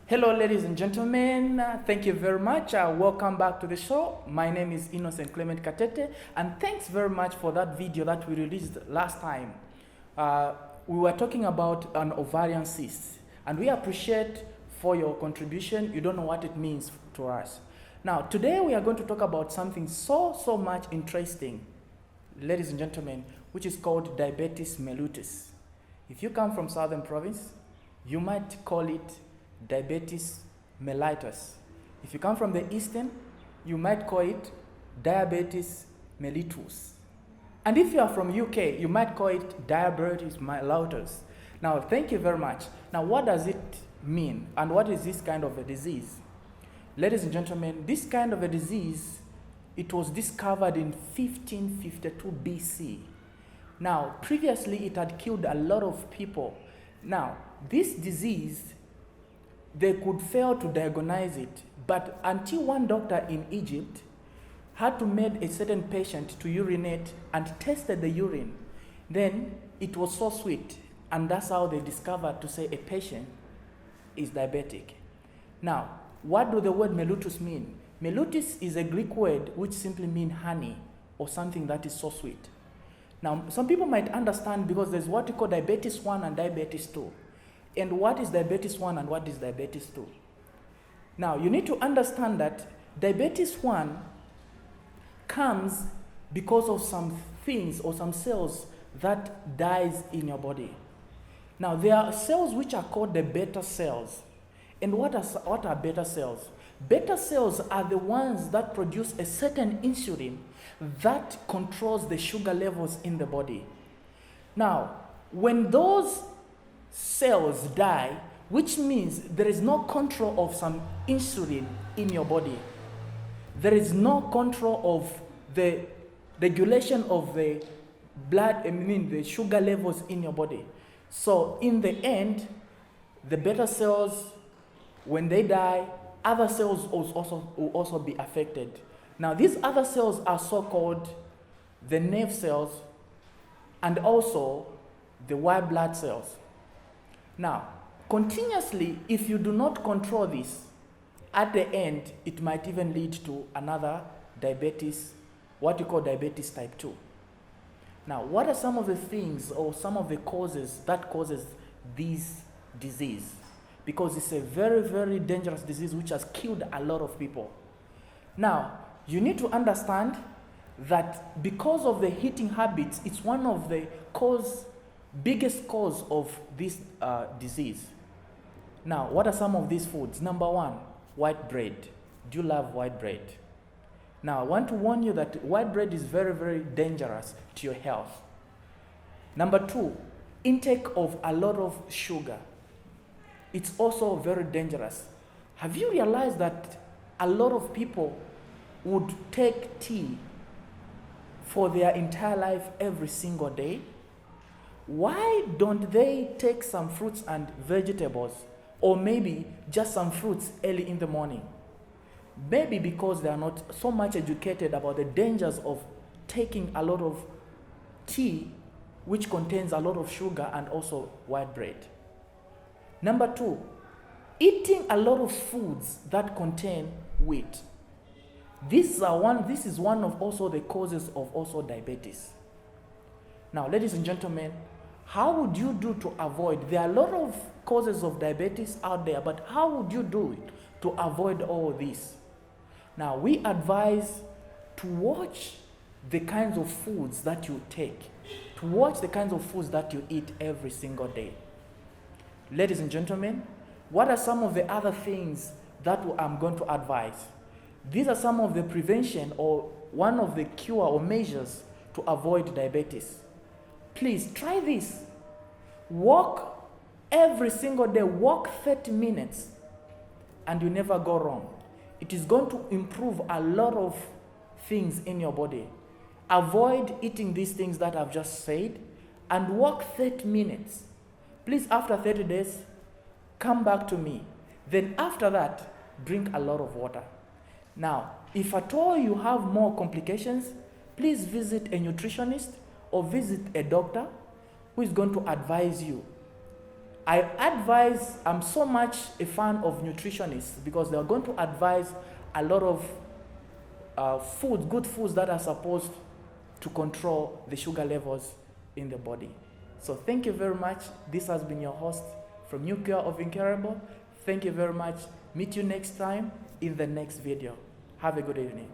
Hello, ladies and gentlemen. Thank you very much. Welcome back to the show. My name is Innocent Clement Katete, and thanks very much for that video that we released last time. We were talking about an ovarian cyst, and we appreciate for your contribution. You don't know what it means to us. Now, today we are going to talk about something so much interesting, ladies and gentlemen, which is called diabetes mellitus. If you come from Southern Province, you might call it diabetes mellitus. If you come from the Eastern, you might call it diabetes mellitus. And if you are from UK, you might call it diabetes mellitus. Now, thank you very much. Now, what does it mean? And what is this kind of a disease? Ladies and gentlemen, this kind of a disease, it was discovered in 1552 BC. Now, previously it had killed a lot of people. Now, this disease, they could fail to diagnose it, but until one doctor in Egypt had to make a certain patient to urinate and tested the urine, then it was so sweet, and that's how they discovered to say a patient is diabetic. Now, what do the word mellitus mean? Mellitus is a Greek word which simply means honey or something that is so sweet. Now, some people might understand because there's what we call diabetes 1 and diabetes 2. And what is diabetes 1 and what is diabetes 2? Now, you need to understand that diabetes 1 comes because of some things or some cells that dies in your body. Now, there are cells which are called the beta cells. And what are beta cells? Beta cells are the ones that produce a certain insulin that controls the sugar levels in the body. Now, when those cells die, which means there is no control of some insulin in your body. There is no control of the regulation of the the sugar levels in your body. So in the end, the beta cells, when they die, other cells will also be affected. Now these other cells are so-called the nerve cells and also the white blood cells. Now, continuously, if you do not control this, at the end, it might even lead to another diabetes, what you call diabetes type 2. Now, what are some of the things or some of the causes that causes this disease? Because it's a very dangerous disease which has killed a lot of people. Now, you need to understand that because of the eating habits, it's one of the biggest cause of this disease. Now, what are some of these foods? Number one, white bread. Do you love white bread? Now, I want to warn you that white bread is very dangerous to your health. Number two, intake of a lot of sugar. It's also very dangerous. Have you realized that a lot of people would take tea for their entire life every single day? Why don't they take some fruits and vegetables, or maybe just some fruits early in the morning? Maybe because they are not so much educated about the dangers of taking a lot of tea, which contains a lot of sugar and also white bread. Number two, eating a lot of foods that contain wheat. This is one of also the causes of also diabetes. Now, ladies and gentlemen, how would you do to avoid? There are a lot of causes of diabetes out there, but how would you do it to avoid all this? Now, we advise to watch the kinds of foods that you take, to watch the kinds of foods that you eat every single day. Ladies and gentlemen, what are some of the other things that I'm going to advise? These are some of the prevention or one of the cure or measures to avoid diabetes. Please try this. Walk every single day. Walk 30 minutes and you never go wrong. It is going to improve a lot of things in your body. Avoid eating these things that I've just said and walk 30 minutes. Please, after 30 days, come back to me. Then after that, drink a lot of water. Now, if at all you have more complications, please visit a nutritionist or visit a doctor who is going to advise you I'm so much a fan of nutritionists because they are going to advise a lot of good foods that are supposed to control the sugar levels in the body. So thank you very much. This has been your host from New Cure of Incurable. Thank you very much. Meet you next time in the next video. Have a good evening.